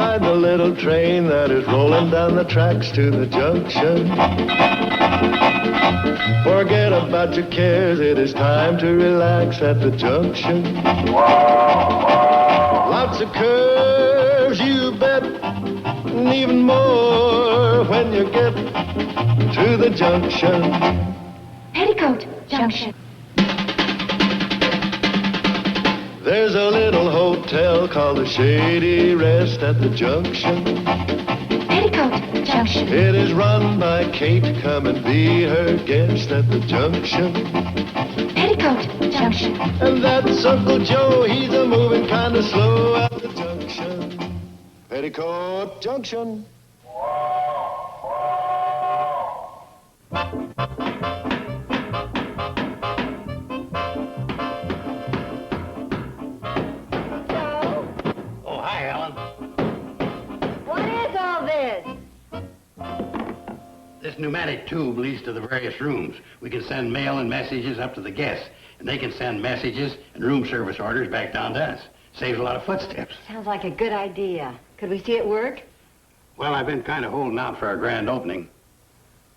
ride the little train that is rolling down the tracks to the junction. Forget about your cares, it is time to relax at the junction. Lots of curves, you bet, and even more when you get to the junction. Petticoat Junction. There's a little hotel called the Shady Rest at the junction. Petticoat Junction. It is run by Kate. Come and be her guest at the junction. Petticoat Junction. And that's Uncle Joe. He's a moving kind of slow at the junction. Petticoat Junction. This pneumatic tube leads to the various rooms. We can send mail and messages up to the guests, and they can send messages and room service orders back down to us. Saves a lot of footsteps. Sounds like a good idea. Could we see it work? Well, I've been kind of holding out for our grand opening.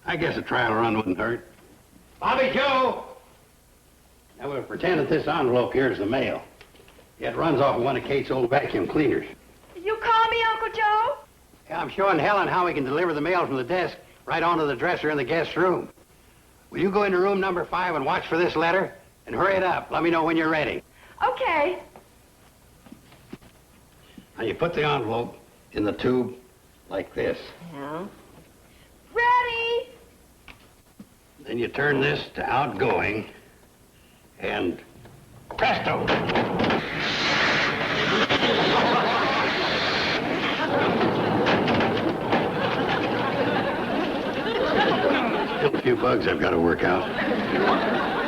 I guess a trial run wouldn't hurt. Bobby Joe! Now, we'll pretend that this envelope here is the mail. It runs off of one of Kate's old vacuum cleaners. You call me Uncle Joe? Yeah, I'm showing Helen how we can deliver the mail from the desk right onto the dresser in the guest room. Will you go into room number 5 and watch for this letter? And hurry it up. Let me know when you're ready. Okay. Now, you put the envelope in the tube like this. Yeah. Ready? Then you turn this to outgoing, and presto! Still a few bugs I've got to work out.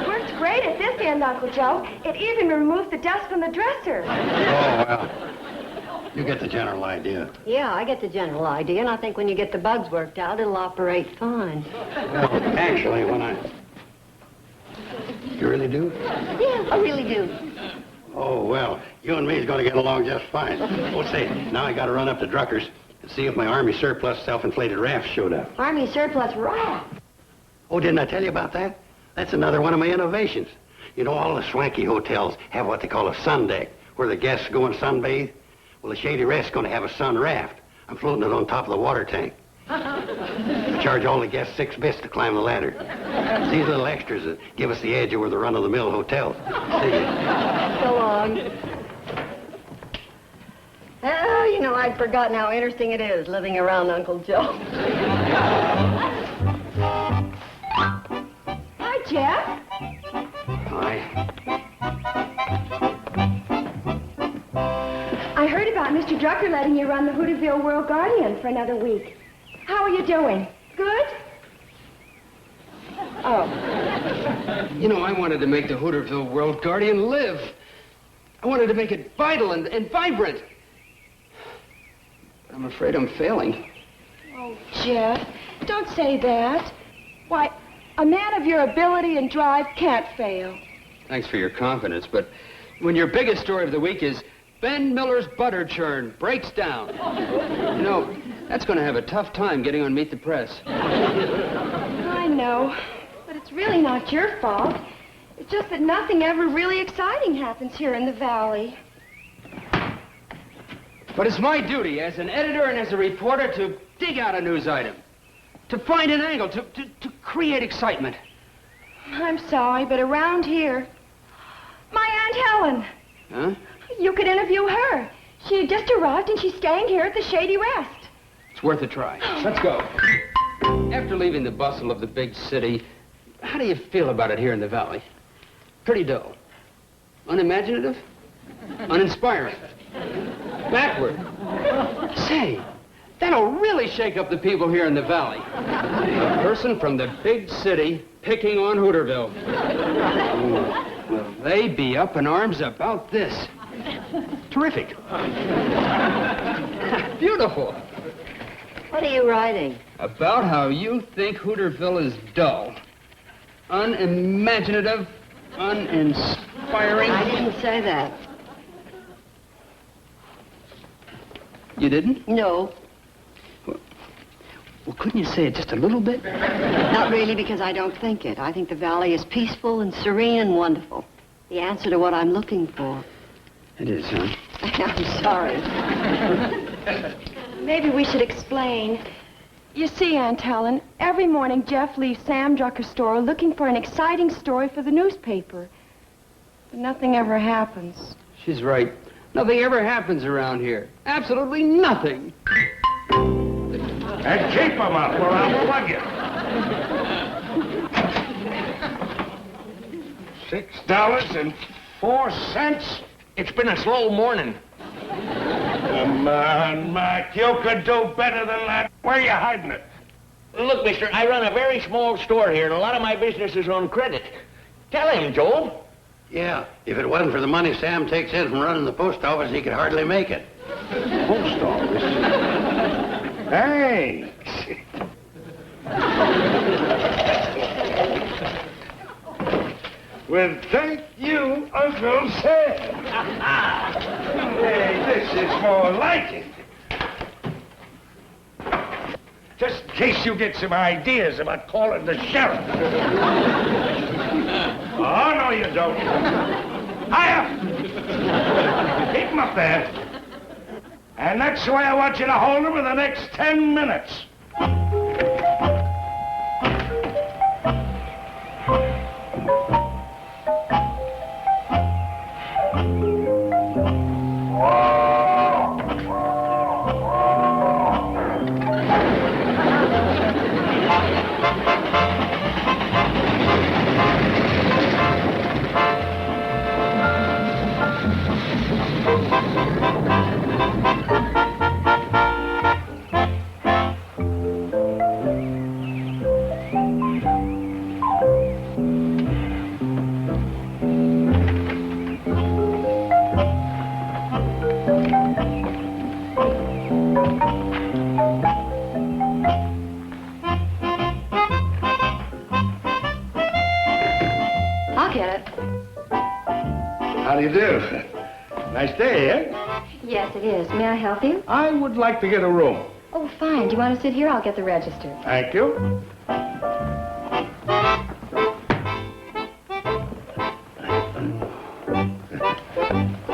It works great at this end, Uncle Joe. It even removes the dust from the dresser. Oh, well, you get the general idea. Yeah, I get the general idea, and I think when you get the bugs worked out, it'll operate fine. Well, actually, when I... You really do? Yeah, I really do. Oh, well, you and me is going to get along just fine. Oh, say, now I got to run up to Drucker's and see if my Army surplus self-inflated raft showed up. Army surplus raft? Oh, didn't I tell you about that? That's another one of my innovations. You know, all the swanky hotels have what they call a sun deck, where the guests go and sunbathe. Well, the Shady Rest's going to have a sun raft. I'm floating it on top of the water tank. I charge all the guests 6 bits to climb the ladder. It's these little extras that give us the edge over the run-of-the-mill hotels. See you. So long. Oh, you know, I'd forgotten how interesting it is living around Uncle Joe. Hi, Jeff. Hi. I heard about Mr. Drucker letting you run the Hooterville World Guardian for another week. How are you doing? Good? Oh. You know, I wanted to make the Hooterville World Guardian live. I wanted to make it vital and vibrant. But I'm afraid I'm failing. Oh, Jeff, don't say that. Why, a man of your ability and drive can't fail. Thanks for your confidence, but when your biggest story of the week is Ben Miller's butter churn breaks down, you know, that's going to have a tough time getting on Meet the Press. I know, but it's really not your fault. It's just that nothing ever really exciting happens here in the valley. But it's my duty as an editor and as a reporter to dig out a news item, to find an angle, to create excitement. I'm sorry, but around here, my Aunt Helen. Huh? You could interview her. She just arrived and she's staying here at the Shady Rest. It's worth a try. Let's go. After leaving the bustle of the big city, how do you feel about it here in the valley? Pretty dull. Unimaginative? Uninspiring? Backward? Say, that'll really shake up the people here in the valley. A person from the big city picking on Hooterville. Will they be up in arms about this? Terrific. Beautiful. What are you writing? About how you think Hooterville is dull, unimaginative, uninspiring. I didn't say that. You didn't? No, Well, couldn't you say it just a little bit? not really, because I don't think it. I think the valley is peaceful and serene and wonderful. The answer to what I'm looking for. It is, huh? I'm sorry. Maybe we should explain. You see, Aunt Helen, every morning Jeff leaves Sam Drucker's store looking for an exciting story for the newspaper. But nothing ever happens. She's right. Nothing ever happens around here. Absolutely nothing. And keep 'em up, or I'll plug you. $6.04? It's been a slow morning. Come on, Mac. You could do better than that. Where are you hiding it? Look, mister, I run a very small store here, and a lot of my business is on credit. Tell him, Joe. Yeah, if it wasn't for the money Sam takes in from running the post office, he could hardly make it. Post office? Thanks. Well, thank you, Uncle Sam. Hey, this is more like it. Just in case you get some ideas about calling the sheriff. Oh, no, you don't. Higher! Keep him up there. And that's the way I want you to hold him for the next 10 minutes. I'll get it. How do you do? Nice day, eh? Yes, it is. May I help you? I would like to get a room. Oh, fine. Do you want to sit here? I'll get the register. Thank you.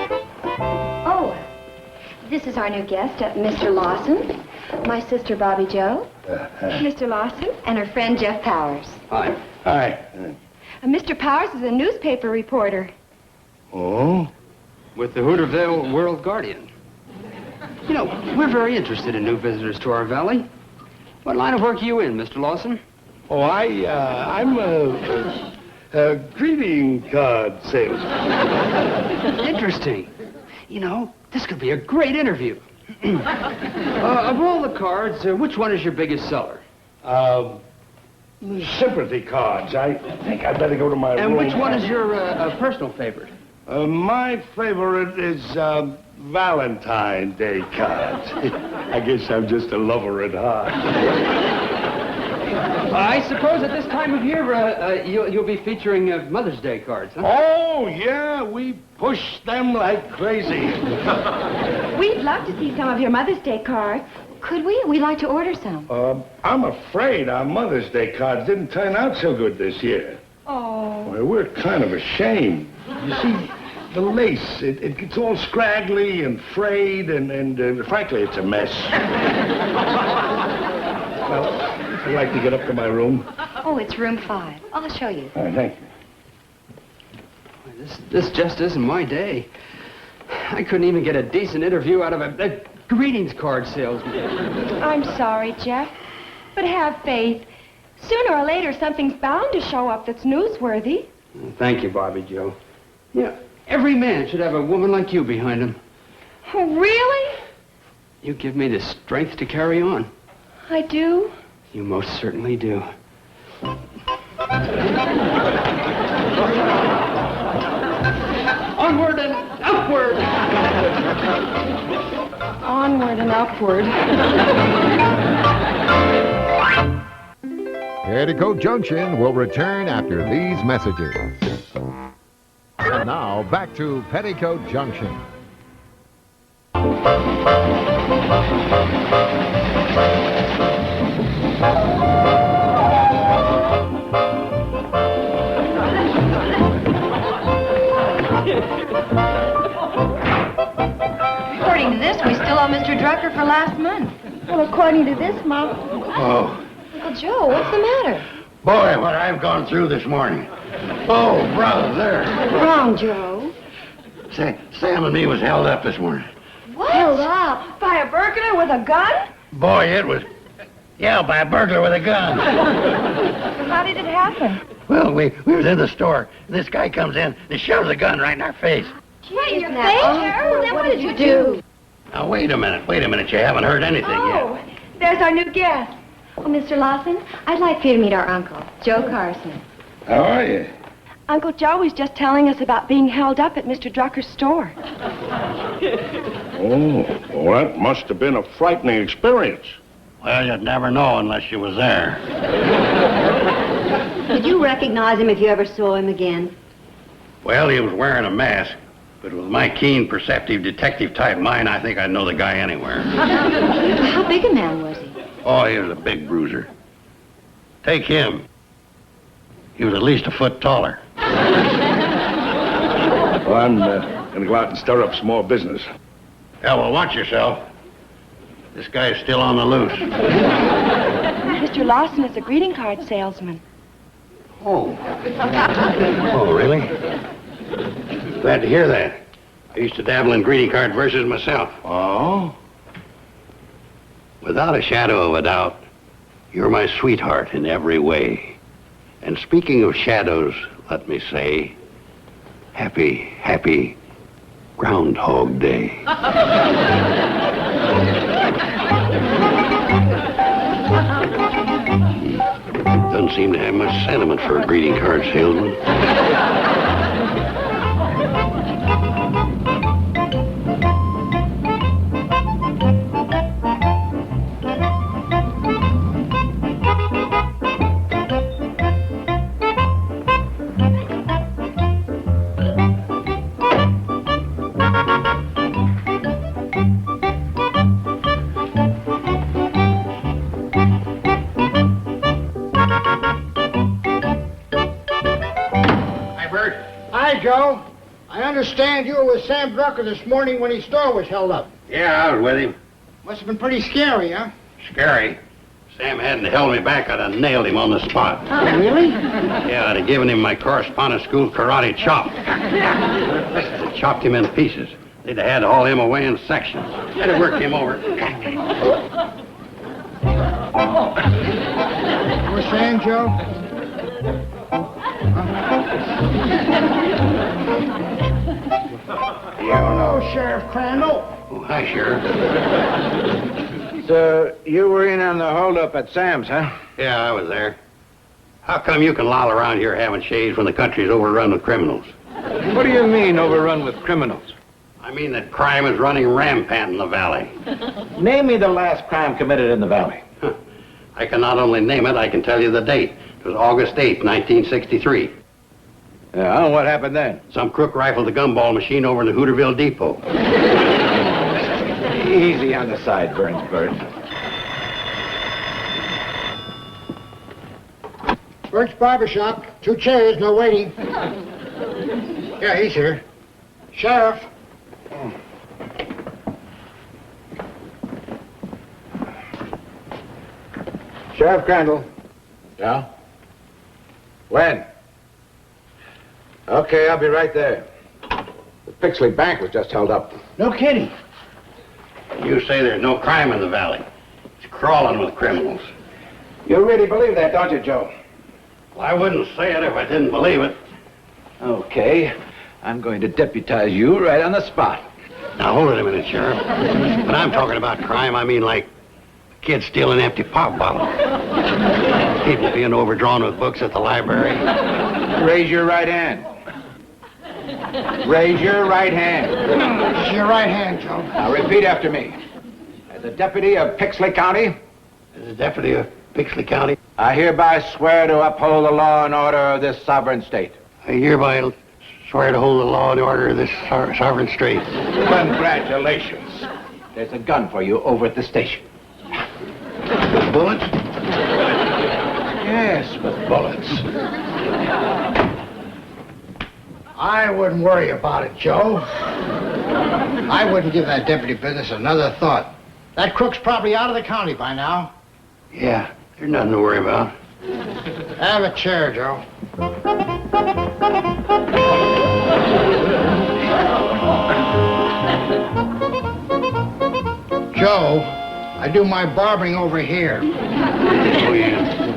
Oh, this is our new guest, Mr. Lawson. My sister, Bobby Joe. Mr. Lawson? And her friend, Jeff Powers. Hi. Hi. Mr. Powers is a newspaper reporter. Oh? With the Hooterville World Guardian. You know, we're very interested in new visitors to our valley. What line of work are you in, Mr. Lawson? Oh, I'm a greeting card salesman. Interesting. You know, this could be a great interview. Of all the cards, which one is your biggest seller? Sympathy cards. I think I'd better go to my And room. which one is your personal favorite? My favorite is Valentine Day cards. I guess I'm just a lover at heart. I suppose at this time of year, you'll be featuring Mother's Day cards, huh? Oh, yeah, we push them like crazy. We'd love to see some of your Mother's Day cards. Could we? We'd like to order some. I'm afraid our Mother's Day cards didn't turn out so good this year. Oh. Well, we're kind of ashamed. You see, the lace, it gets all scraggly and frayed, and frankly, it's a mess. Well, I'd like to get up to my room. Oh, it's room 5. I'll show you. All right, thank you. This just isn't my day. I couldn't even get a decent interview out of a greetings card salesman. I'm sorry, Jeff, but have faith. Sooner or later, something's bound to show up that's newsworthy. Thank you, Bobby Joe. Yeah, every man should have a woman like you behind him. Oh, really? You give me the strength to carry on. I do. You most certainly do. Onward and upward! Onward and upward. Petticoat Junction will return after these messages. And now, back to Petticoat Junction. According to this, we still owe Mr. Drucker for last month. Well, according to this, Mom. Oh, Uncle Joe, what's the matter? boy, what I've gone through this morning. Oh, brother. Wrong, Joe. Say, Sam and me was held up this morning. What? Held up by a burglar with a gun? Boy, it was... Yeah, by a burglar with a gun. How did it happen? Well, we was in the store, and this guy comes in and shoves a gun right in our face. Right in your Isn't face? that Well, then what did you do? Now, wait a minute. You haven't heard anything Oh, yet. there's our new guest. Oh, Mr. Lawson, I'd like for you to meet our uncle, Joe Carson. How are you? Uncle Joe was just telling us about being held up at Mr. Drucker's store. Oh, well, that must have been a frightening experience. Well, you'd never know unless you was there. Did you recognize him if you ever saw him again? Well, he was wearing a mask, but with my keen, perceptive, detective-type mind, I think I'd know the guy anywhere. How big a man was he? Oh, he was a big bruiser. Take him. He was at least a foot taller. Well, I'm going to go out and stir up some more business. Yeah, well, watch yourself. This guy's still on the loose. Mr. Lawson is a greeting card salesman. Oh. Oh, really? Glad to hear that. I used to dabble in greeting card verses myself. Oh? Without a shadow of a doubt, you're my sweetheart in every way. And speaking of shadows, let me say, happy Groundhog Day. Doesn't seem to have much sentiment for a greeting card salesman. Hi, Joe. I understand you were with Sam Drucker this morning when his store was held up. Yeah, I was with him. Must have been pretty scary, huh? Scary. Sam hadn't held me back, I'd have nailed him on the spot. Oh, really? Yeah, I'd have given him my correspondence school karate chop. Chopped him in pieces. They'd have had to haul him away in sections. I'd have worked him over. You were saying, Joe? Hello, Sheriff Crandall. Oh, hi, Sheriff. So, you were in on the holdup at Sam's, huh? Yeah, I was there. How come you can loll around here having shaves when the country's overrun with criminals? What do you mean, overrun with criminals? I mean that crime is running rampant in the valley. Name me the last crime committed in the valley. I can not only name it, I can tell you the date. It was August 8th, 1963. Yeah, what happened then? Some crook rifled the gumball machine over in the Hooterville Depot. Easy on the sideburns, Bert. Bert's barbershop. 2 chairs, no waiting. Yeah, he's here. Sheriff. Sheriff Crandall. Yeah? When? Okay, I'll be right there. The Pixley Bank was just held up. No kidding. You say there's no crime in the valley. It's crawling with criminals. You really believe that, don't you, Joe? Well, I wouldn't say it if I didn't believe it. Okay. I'm going to deputize you right on the spot. Now, hold it a minute, Sheriff. When I'm talking about crime, I mean like kids stealing empty pop bottles. People being overdrawn with books at the library. Raise your right hand. Raise your right hand. This is your right hand, Joe. Now repeat after me. As a deputy of Pixley County, As a deputy of Pixley County, I hereby swear to uphold the law and order of this sovereign state. I hereby swear to hold the law and order of this sovereign state. Congratulations. There's a gun for you over at the station. With bullets? Yes, with bullets. I wouldn't worry about it, Joe. I wouldn't give that deputy business another thought. That crook's probably out of the county by now. Yeah, there's nothing to worry about. Have a chair, Joe. Joe, I do my barbering over here. Oh, yeah.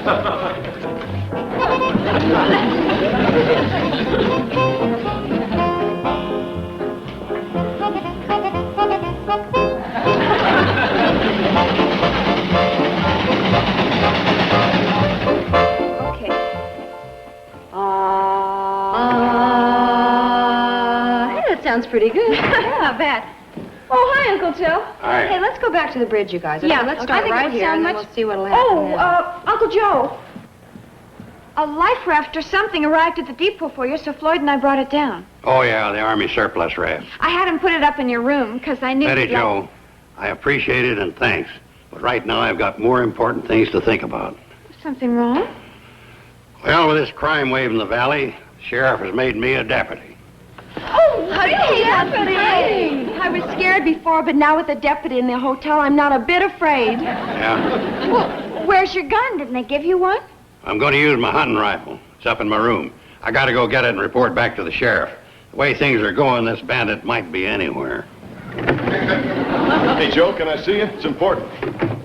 Hey, that sounds pretty good. Yeah, not bad. Oh, hi, Uncle Joe. Hi. Hey, let's go back to the bridge, you guys. Yeah, okay? Let's I start think it right would here, sound and then much- we'll see what'll happen. Oh, then. Uncle Joe. A life raft or something arrived at the depot for you, so Floyd and I brought it down. Oh, yeah, the Army surplus raft. I had him put it up in your room, because I knew... Betty you'd like- Joe, I appreciate it and thanks. But right now I've got more important things to think about. Something wrong? Well, with this crime wave in the valley, the sheriff has made me a deputy. Oh, hey, deputy! I was scared before, but now with the deputy in the hotel, I'm not a bit afraid. Yeah? Well, where's your gun? Didn't they give you one? I'm going to use my hunting rifle. It's up in my room. I got to go get it and report back to the sheriff. The way things are going, this bandit might be anywhere. Hey, Joe, can I see you? It's important.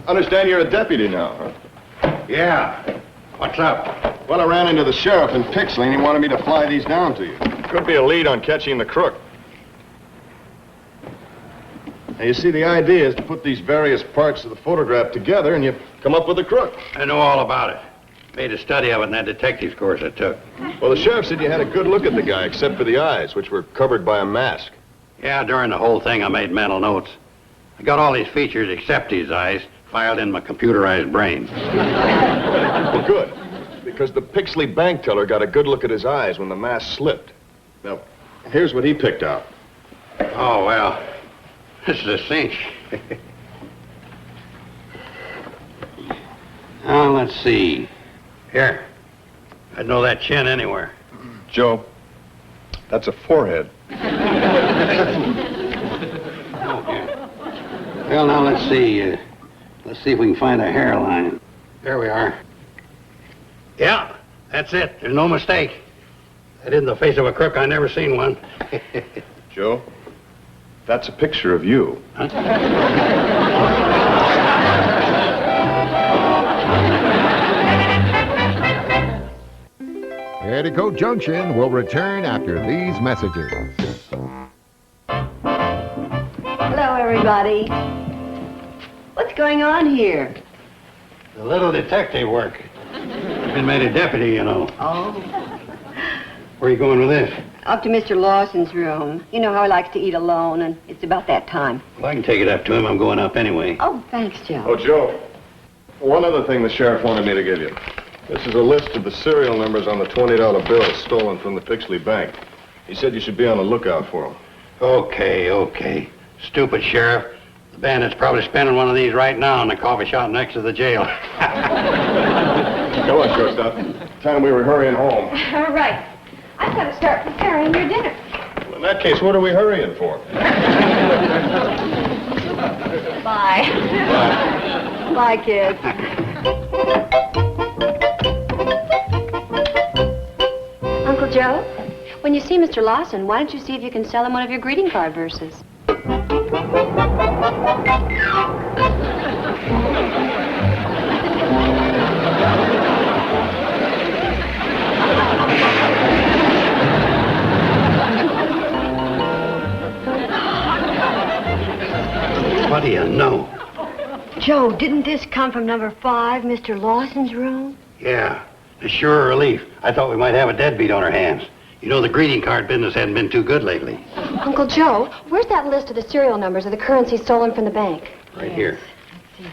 Understand you're a deputy now, huh? Yeah. What's up? Well, I ran into the sheriff in Pixley, and he wanted me to fly these down to you. Could be a lead on catching the crook. Now, you see, the idea is to put these various parts of the photograph together, and you come up with a crook. I know all about it. Made a study of it in that detective's course I took. Well, the sheriff said you had a good look at the guy, except for the eyes, which were covered by a mask. Yeah, during the whole thing I made mental notes. I got all his features except his eyes filed in my computerized brain. Well, good. Because the Pixley bank teller got a good look at his eyes when the mask slipped. Now, here's what he picked out. Oh, well, this is a cinch. Now, let's see. Here. I'd know that chin anywhere. Joe, that's a forehead. Well, now, let's see. Let's see if we can find a hairline. There we are. Yeah, that's it. There's no mistake. That isn't the face of a crook. I never seen one. Joe, that's a picture of you. Huh? Petticoat Junction will return after these messages. Hello, everybody. What's going on here? A little detective work. I've been made a deputy, you know. Oh. Where are you going with this? Up to Mr. Lawson's room. You know how he likes to eat alone, and it's about that time. Well, I can take it up to him. I'm going up anyway. Oh, thanks, Joe. Oh, Joe, one other thing the sheriff wanted me to give you. This is a list of the serial numbers on the $20 bills stolen from the Pixley Bank. He said you should be on the lookout for them. Okay. Stupid sheriff. The bandit's probably spending one of these right now in the coffee shop next to the jail. Come on, shortstop. Time we were hurrying home. All right. I've got to start preparing your dinner. Well, in that case, what are we hurrying for? Bye. Bye, kids. Uncle Joe, when you see Mr. Lawson, why don't you see if you can sell him one of your greeting card verses? What do you know? Joe, didn't this come from number 5, Mr. Lawson's room? Yeah, it's sure a relief. I thought we might have a deadbeat on our hands. You know, the greeting card business hadn't been too good lately. Uncle Joe, where's that list of the serial numbers of the currency stolen from the bank? Right here. Let's see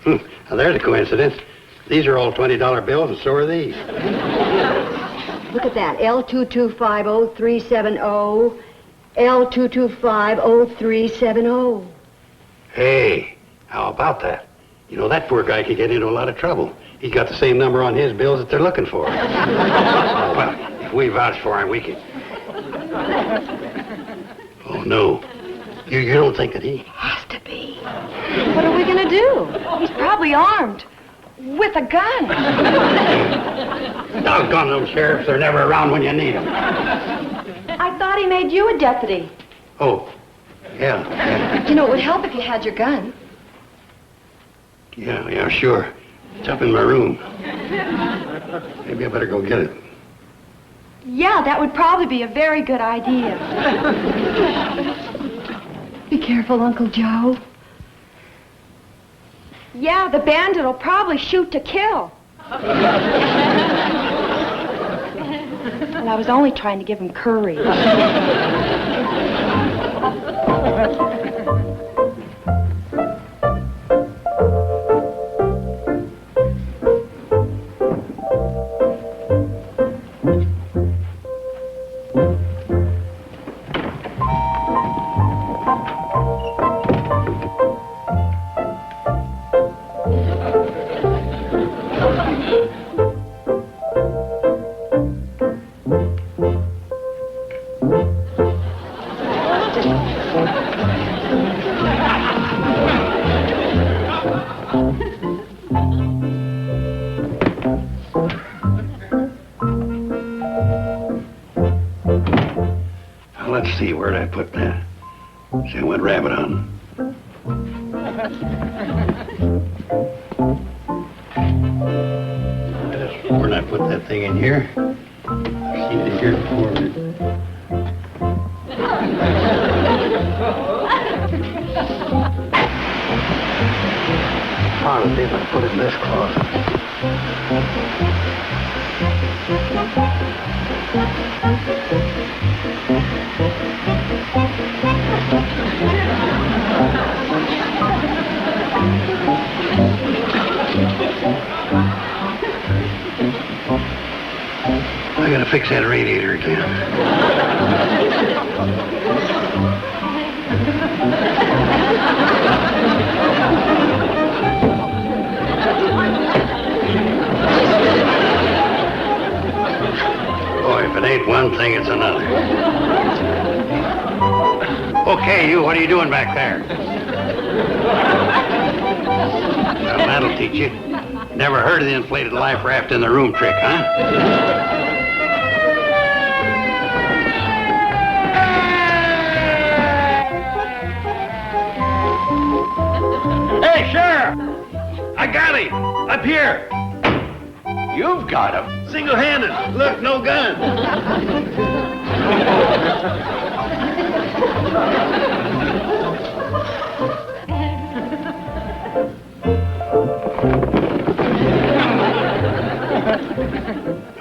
that. Now, there's a coincidence. These are all $20 bills, and so are these. Look at that. L2250370. L2250370. Hey, how about that? You know, that poor guy could get into a lot of trouble. He's got the same number on his bills that they're looking for. Well, if we vouch for him, we can... Oh, no. You don't think that he... Has to be. What are we going to do? He's probably armed. With a gun. Doggone them sheriffs. They're never around when you need them. I thought he made you a deputy. Oh, yeah. You know, it would help if you had your gun. Yeah, sure. It's up in my room. Maybe I better go get it. Yeah, that would probably be a very good idea. Be careful, Uncle Joe. Yeah, the bandit will probably shoot to kill. Well, I was only trying to give him courage. Let's see, where'd I put that? See, I went rabbit hunting. Where'd I put that thing in here? I've seen it here before. I'll see if I put it in this closet. I gotta fix that radiator again. Boy, if it ain't one thing, it's another. Okay, you, what are you doing back there? Well, that'll teach you. Never heard of the inflated life raft in the room trick, huh? Hey, Sheriff! I got him! Up here! You've got him. Single-handed. Look, no gun.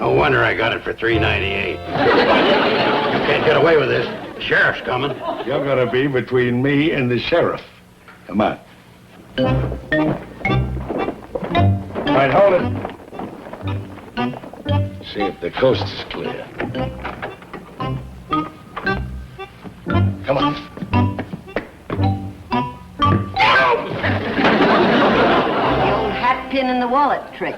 No wonder I got it for $3.98. You can't get away with this. The sheriff's coming. You're gonna be between me and the sheriff. Come on. All right, hold it. See if the coast is clear. Come on. The old hat pin in the wallet trick.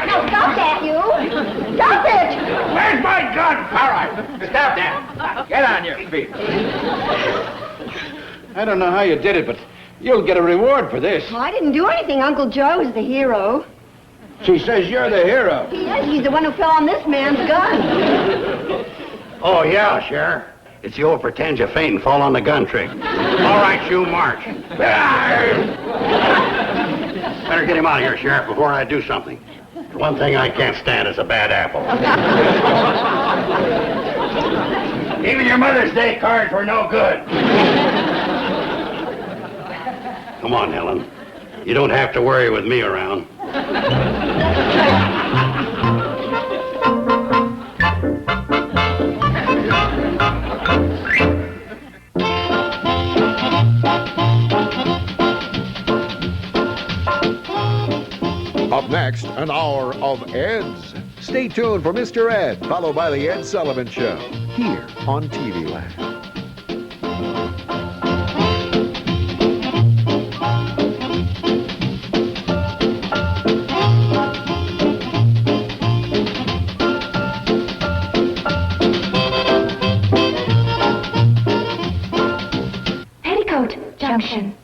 Now stop that, you! Stop it! Where's my gun? All right, stop that. Get on your feet. I don't know how you did it, but you'll get a reward for this. Well, I didn't do anything. Uncle Joe is the hero. She says you're the hero. He is. He's the one who fell on this man's gun. Oh, yeah, Sheriff. It's the old pretend you faint and fall on the gun trick. All right, you march. Better get him out of here, Sheriff, before I do something. The one thing I can't stand is a bad apple. Even your Mother's Day cards were no good. Come on, Helen. You don't have to worry with me around. Up next, an hour of Ed's. Stay tuned for Mr. Ed, followed by the Ed Sullivan Show, here on TV Land. Petticoat Junction.